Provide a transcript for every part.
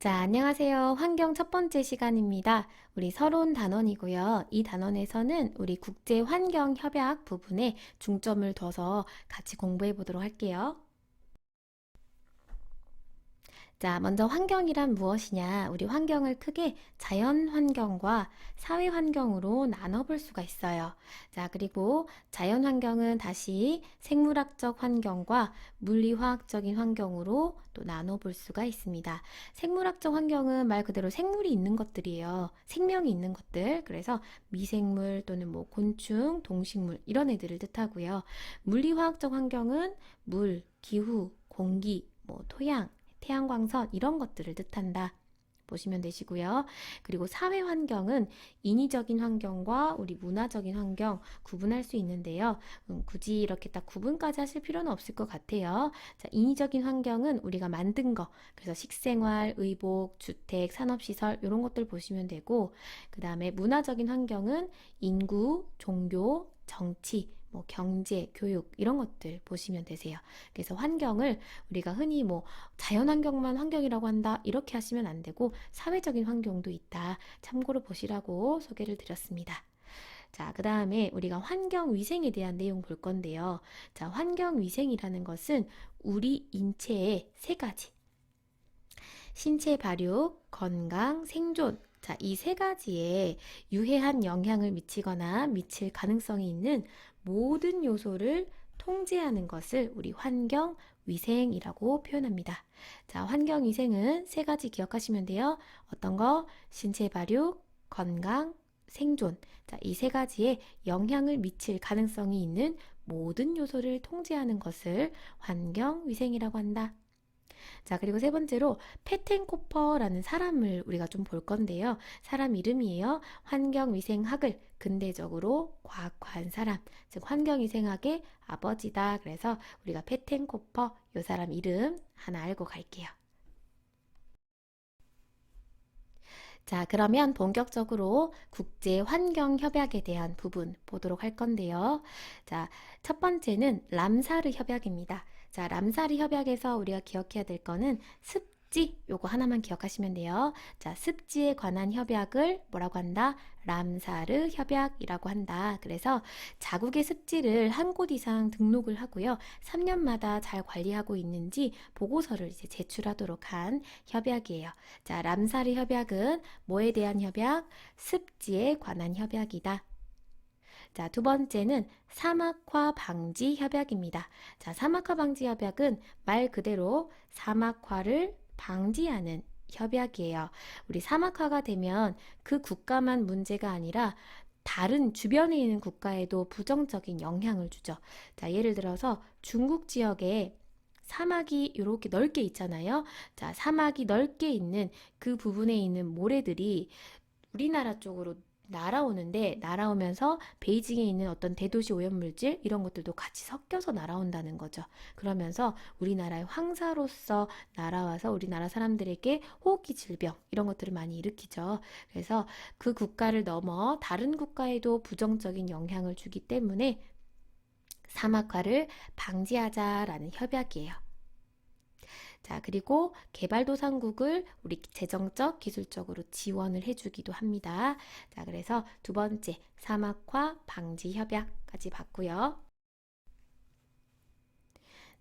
자, 안녕하세요. 환경 첫 번째 시간입니다. 우리 서론 단원이고요. 이 단원에서는 우리 국제 환경 협약 부분에 중점을 둬서 같이 공부해 보도록 할게요. 자, 먼저 환경이란 무엇이냐? 우리 환경을 크게 자연 환경과 사회 환경으로 나눠볼 수가 있어요. 자, 그리고 자연 환경은 다시 생물학적 환경과 물리화학적인 환경으로 또 나눠볼 수가 있습니다. 생물학적 환경은 말 그대로 생물이 있는 것들이에요. 생명이 있는 것들. 그래서 미생물 또는 뭐 곤충, 동식물 이런 애들을 뜻하고요. 물리화학적 환경은 물, 기후, 공기, 뭐 토양, 태양광선 이런 것들을 뜻한다 보시면 되시고요. 그리고 사회 환경은 인위적인 환경과 우리 문화적인 환경 구분할 수 있는데요. 굳이 이렇게 딱 구분까지 하실 필요는 없을 것 같아요. 자, 인위적인 환경은 우리가 만든 거, 그래서 식생활, 의복, 주택, 산업시설 이런 것들 보시면 되고, 그 다음에 문화적인 환경은 인구, 종교, 정치, 뭐 경제, 교육 이런 것들 보시면 되세요. 그래서 환경을 우리가 흔히 뭐 자연환경만 환경이라고 한다 이렇게 하시면 안 되고 사회적인 환경도 있다 참고로 보시라고 소개를 드렸습니다. 자, 그 다음에 우리가 환경위생에 대한 내용 볼 건데요. 자, 환경위생이라는 것은 우리 인체의 세 가지 신체 발육, 건강, 생존. 자, 이 세 가지에 유해한 영향을 미치거나 미칠 가능성이 있는 모든 요소를 통제하는 것을 우리 환경 위생이라고 표현합니다. 자, 환경 위생은 세 가지 기억하시면 돼요. 어떤 거? 신체 발육, 건강, 생존. 자, 이 세 가지에 영향을 미칠 가능성이 있는 모든 요소를 통제하는 것을 환경 위생이라고 한다. 자, 그리고 세 번째로 페텐코퍼라는 사람을 우리가 좀 볼 건데요. 사람 이름이에요. 환경위생학을 근대적으로 과학화한 사람, 즉 환경위생학의 아버지다. 그래서 우리가 페텐코퍼 이 사람 이름 하나 알고 갈게요. 자, 그러면 본격적으로 국제환경협약에 대한 부분 보도록 할 건데요. 자, 첫 번째는 람사르 협약입니다. 자, 람사르 협약에서 우리가 기억해야 될 거는 습지, 요거 하나만 기억하시면 돼요. 자, 습지에 관한 협약을 뭐라고 한다? 람사르 협약이라고 한다. 그래서 자국의 습지를 한 곳 이상 등록을 하고요. 3년마다 잘 관리하고 있는지 보고서를 이제 제출하도록 한 협약이에요. 자, 람사르 협약은 뭐에 대한 협약? 습지에 관한 협약이다. 자, 두 번째는 사막화 방지 협약입니다. 자, 사막화 방지 협약은 말 그대로 사막화를 방지하는 협약이에요. 우리 사막화가 되면 그 국가만 문제가 아니라 다른 주변에 있는 국가에도 부정적인 영향을 주죠. 자, 예를 들어서 중국 지역에 사막이 이렇게 넓게 있잖아요. 자, 사막이 넓게 있는 그 부분에 있는 모래들이 우리나라 쪽으로 날아오면서 베이징에 있는 어떤 대도시 오염물질 이런 것들도 같이 섞여서 날아온다는 거죠. 그러면서 우리나라의 황사로서 날아와서 우리나라 사람들에게 호흡기 질병 이런 것들을 많이 일으키죠. 그래서 그 국가를 넘어 다른 국가에도 부정적인 영향을 주기 때문에 사막화를 방지하자라는 협약이에요. 자, 그리고 개발도상국을 우리 재정적, 기술적으로 지원을 해주기도 합니다. 자, 그래서 두 번째, 사막화 방지 협약까지 봤고요.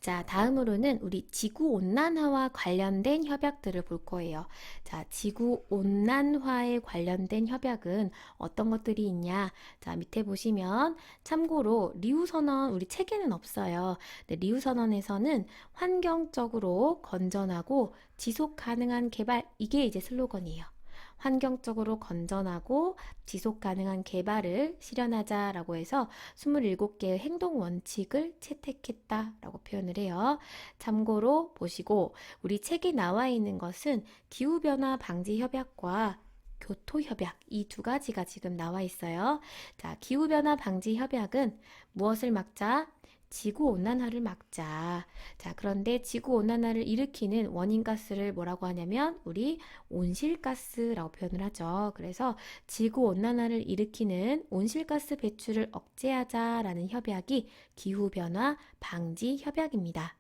자, 다음으로는 우리 지구온난화와 관련된 협약들을 볼 거예요. 자, 지구온난화에 관련된 협약은 어떤 것들이 있냐? 자, 밑에 보시면 참고로 리우선언 우리 책에는 없어요. 네, 리우선언에서는 환경적으로 건전하고 지속 가능한 개발 이게 이제 슬로건이에요. 환경적으로 건전하고 지속 가능한 개발을 실현하자라고 해서 27개의 행동 원칙을 채택했다라고 표현을 해요. 참고로 보시고 우리 책에 나와 있는 것은 기후변화 방지 협약과 교토협약 이 두 가지가 지금 나와 있어요. 자, 기후변화 방지 협약은 무엇을 막자? 지구온난화를 막자. 자, 그런데 지구온난화를 일으키는 원인가스를 뭐라고 하냐면 우리 온실가스라고 표현을 하죠. 그래서 지구온난화를 일으키는 온실가스 배출을 억제하자라는 협약이 기후변화 방지 협약입니다.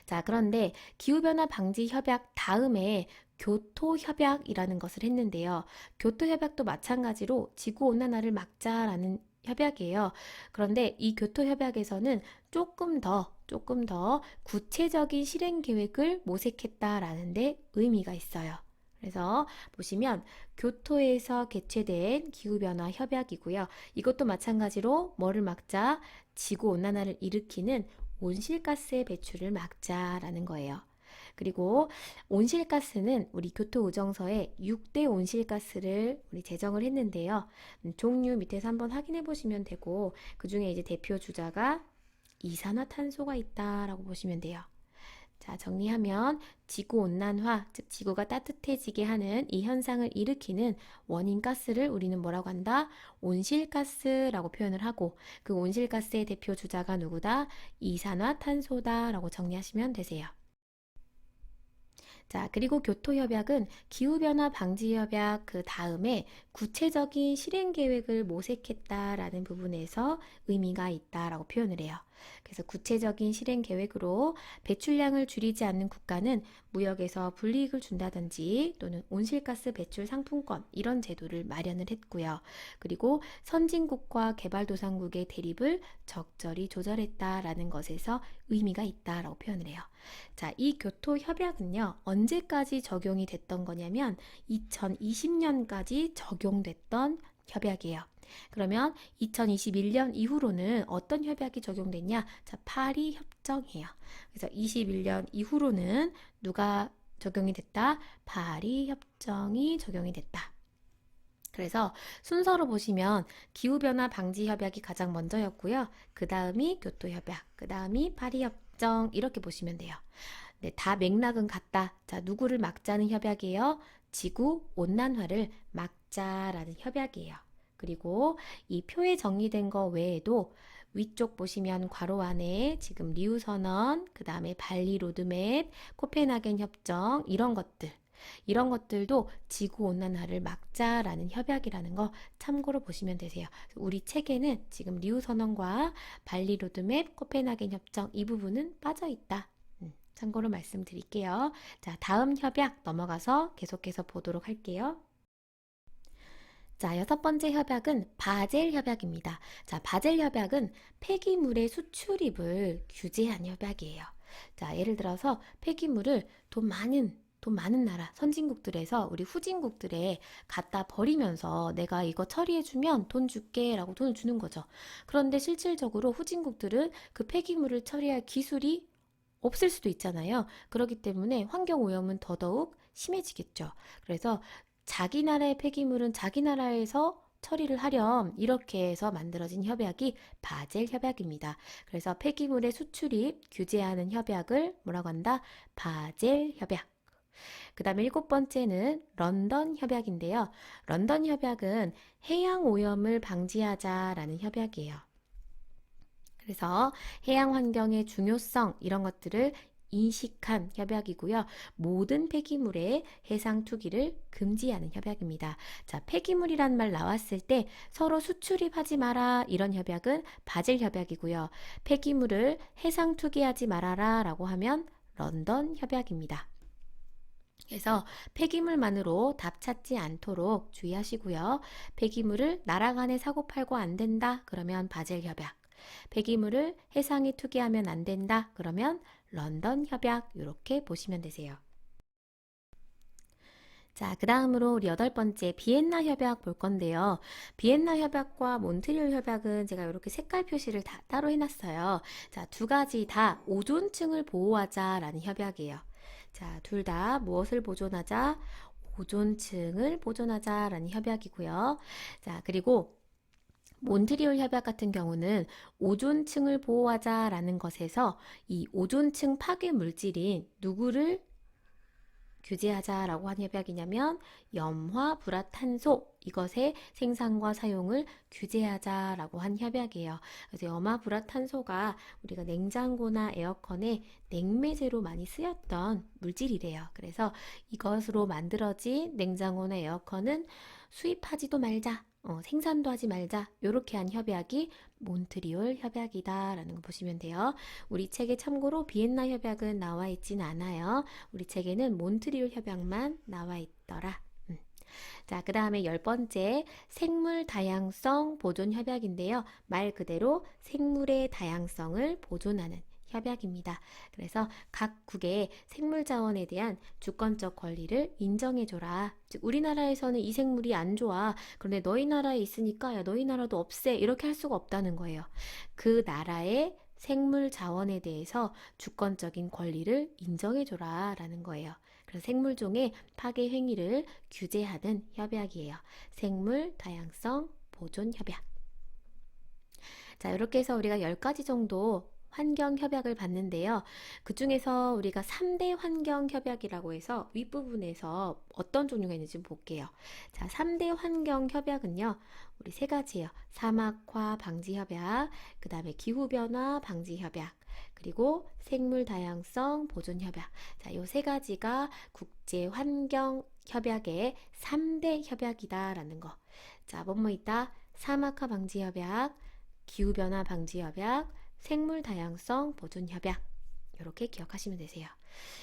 자, 그런데 기후변화 방지 협약 다음에 교토 협약이라는 것을 했는데요. 교토 협약도 마찬가지로 지구 온난화를 막자라는 협약이에요. 그런데 이 교토 협약에서는 조금 더 구체적인 실행 계획을 모색했다라는 데 의미가 있어요. 그래서 보시면 교토에서 개최된 기후변화 협약이고요. 이것도 마찬가지로 뭐를 막자? 지구 온난화를 일으키는 온실가스의 배출을 막자라는 거예요. 그리고 온실가스는 우리 교토오정서에 6대 온실가스를 우리 제정을 했는데요. 종류 밑에서 한번 확인해 보시면 되고, 그 중에 이제 대표 주자가 이산화탄소가 있다라고 보시면 돼요. 자, 정리하면 지구온난화, 즉 지구가 따뜻해지게 하는 이 현상을 일으키는 원인 가스를 우리는 뭐라고 한다? 온실가스라고 표현을 하고, 그 온실가스의 대표 주자가 누구다? 이산화탄소다라고 정리하시면 되세요. 자, 그리고 교토협약은 기후변화 방지협약 그 다음에 구체적인 실행 계획을 모색했다라는 부분에서 의미가 있다라고 표현을 해요. 그래서 구체적인 실행 계획으로 배출량을 줄이지 않는 국가는 무역에서 불이익을 준다든지 또는 온실가스 배출 상품권 이런 제도를 마련을 했고요. 그리고 선진국과 개발도상국의 대립을 적절히 조절했다라는 것에서 의미가 있다라고 표현을 해요. 자, 이 교토 협약은요, 언제까지 적용이 됐던 거냐면 2020년까지 적용됐던 협약이에요. 그러면 2021년 이후로는 어떤 협약이 적용됐냐? 자, 파리 협정이에요. 그래서 21년 이후로는 누가 적용이 됐다? 파리 협정이 적용이 됐다. 그래서 순서로 보시면 기후변화 방지 협약이 가장 먼저였고요. 그 다음이 교토 협약, 그 다음이 파리 협정 이렇게 보시면 돼요. 네, 다 맥락은 같다. 자, 누구를 막자는 협약이에요? 지구 온난화를 막자라는 협약이에요. 그리고 이 표에 정리된 거 외에도 위쪽 보시면 괄호 안에 지금 리우 선언, 그 다음에 발리 로드맵, 코펜하겐 협정 이런 것들도 지구온난화를 막자라는 협약이라는 거 참고로 보시면 되세요. 우리 책에는 지금 리우 선언과 발리 로드맵, 코펜하겐 협정 이 부분은 빠져 있다. 참고로 말씀드릴게요. 자, 다음 협약 넘어가서 계속해서 보도록 할게요. 자, 6번째 협약은 바젤 협약입니다. 자, 바젤 협약은 폐기물의 수출입을 규제한 협약이에요. 자, 예를 들어서 폐기물을 돈 많은 나라, 선진국들에서 우리 후진국들에 갖다 버리면서 내가 이거 처리해주면 돈 줄게 라고 돈을 주는 거죠. 그런데 실질적으로 후진국들은 그 폐기물을 처리할 기술이 없을 수도 있잖아요. 그렇기 때문에 환경오염은 더더욱 심해지겠죠. 그래서 자기 나라의 폐기물은 자기 나라에서 처리를 하렴 이렇게 해서 만들어진 협약이 바젤 협약입니다. 그래서 폐기물의 수출입 규제하는 협약을 뭐라고 한다? 바젤 협약. 그 다음에 7번째는 런던 협약인데요. 런던 협약은 해양 오염을 방지하자라는 협약이에요. 그래서 해양 환경의 중요성 이런 것들을 인식한 협약이고요. 모든 폐기물의 해상 투기를 금지하는 협약입니다. 자, 폐기물이란 말 나왔을 때 서로 수출입하지 마라 이런 협약은 바젤 협약이고요. 폐기물을 해상 투기하지 말아라 라고 하면 런던 협약입니다. 그래서 폐기물만으로 답 찾지 않도록 주의하시고요. 폐기물을 나라 간에 사고팔고 안 된다 그러면 바젤 협약. 폐기물을 해상에 투기하면 안 된다 그러면 런던 협약 이렇게 보시면 되세요. 자, 그 다음으로 우리 8번째 비엔나 협약 볼 건데요. 비엔나 협약과 몬트리올 협약은 제가 이렇게 색깔 표시를 다 따로 해놨어요. 자, 두 가지 다 오존층을 보호하자라는 협약이에요. 자, 둘 다 무엇을 보존하자? 오존층을 보존하자라는 협약이고요. 자, 그리고 몬트리올 협약 같은 경우는 오존층을 보호하자라는 것에서 이 오존층 파괴 물질인 누구를 규제하자라고 한 협약이냐면 염화불화탄소 이것의 생산과 사용을 규제하자라고 한 협약이에요. 그래서 염화불화탄소가 우리가 냉장고나 에어컨에 냉매제로 많이 쓰였던 물질이래요. 그래서 이것으로 만들어진 냉장고나 에어컨은 수입하지도 말자. 생산도 하지 말자. 요렇게 한 협약이 몬트리올 협약이다라는 거 보시면 돼요. 우리 책에 참고로 비엔나 협약은 나와 있진 않아요. 우리 책에는 몬트리올 협약만 나와 있더라. 자, 그 다음에 10번째 생물 다양성 보존 협약인데요. 말 그대로 생물의 다양성을 보존하는 협약입니다. 그래서 각국의 생물 자원에 대한 주권적 권리를 인정해줘라. 즉, 우리나라에서는 이 생물이 안 좋아. 그런데 너희 나라에 있으니까 야, 너희 나라도 없애. 이렇게 할 수가 없다는 거예요. 그 나라의 생물 자원에 대해서 주권적인 권리를 인정해줘라 라는 거예요. 그래서 생물종의 파괴 행위를 규제하는 협약이에요. 생물 다양성 보존 협약. 자, 이렇게 해서 우리가 10가지 정도 환경 협약을 봤는데요. 그 중에서 우리가 3대 환경 협약이라고 해서 윗부분에서 어떤 종류가 있는지 볼게요. 자, 3대 환경 협약은요. 우리 세 가지예요. 사막화 방지 협약, 그 다음에 기후변화 방지 협약, 그리고 생물 다양성 보존 협약. 자, 요 세 가지가 국제 환경 협약의 3대 협약이다라는 거. 자, 뭐뭐 있다? 사막화 방지 협약, 기후변화 방지 협약, 생물 다양성 보존 협약. 이렇게 기억하시면 되세요.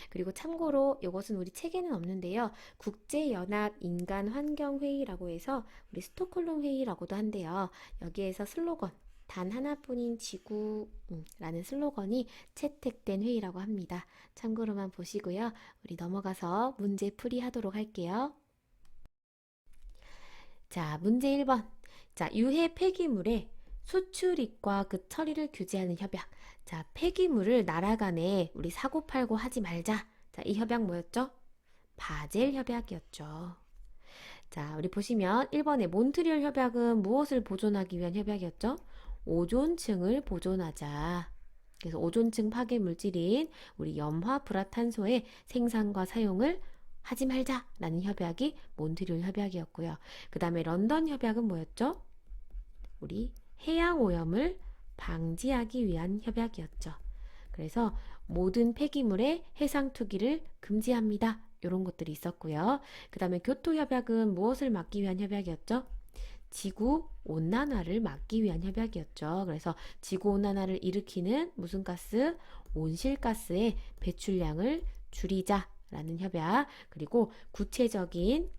그리고 참고로 이것은 우리 책에는 없는데요. 국제연합 인간환경회의라고 해서 우리 스톡홀름 회의라고도 한대요. 여기에서 슬로건 단 하나뿐인 지구라는 슬로건이 채택된 회의라고 합니다. 참고로만 보시고요. 우리 넘어가서 문제 풀이 하도록 할게요. 자, 문제 1번. 자, 유해 폐기물의 수출입과 그 처리를 규제하는 협약. 자, 폐기물을 나라 간에 우리 사고팔고 하지 말자. 자, 이 협약 뭐였죠? 바젤 협약이었죠. 자, 우리 보시면 1번에 몬트리올 협약은 무엇을 보존하기 위한 협약이었죠? 오존층을 보존하자. 그래서 오존층 파괴 물질인 우리 염화 불화탄소의 생산과 사용을 하지 말자라는 협약이 몬트리올 협약이었고요. 그 다음에 런던 협약은 뭐였죠? 우리 해양 오염을 방지하기 위한 협약이었죠. 그래서 모든 폐기물의 해상 투기를 금지합니다. 이런 것들이 있었고요. 그 다음에 교토 협약은 무엇을 막기 위한 협약이었죠? 지구 온난화를 막기 위한 협약이었죠. 그래서 지구 온난화를 일으키는 무슨 가스? 온실가스의 배출량을 줄이자라는 협약. 그리고 구체적인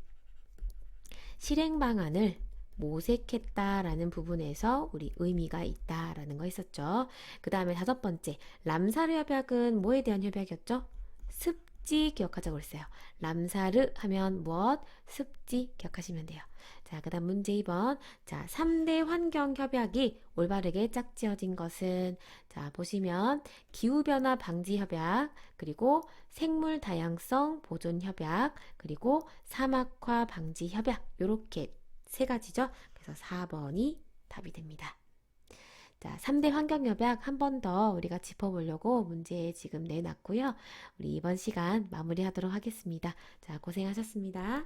실행 방안을 모색했다라는 부분에서 우리 의미가 있다라는 거 있었죠. 그 다음에 5번째 람사르 협약은 뭐에 대한 협약이었죠? 습지 기억하자고 그랬어요. 람사르 하면 무엇? 습지 기억하시면 돼요. 자, 그 다음 문제 2번. 자, 3대 환경 협약이 올바르게 짝지어진 것은 자, 보시면 기후변화 방지 협약, 그리고 생물 다양성 보존 협약, 그리고 사막화 방지 협약. 요렇게 세 가지죠. 그래서 4번이 답이 됩니다. 자, 3대 환경협약 한 번 더 우리가 짚어보려고 문제 지금 내놨고요. 우리 이번 시간 마무리하도록 하겠습니다. 자, 고생하셨습니다.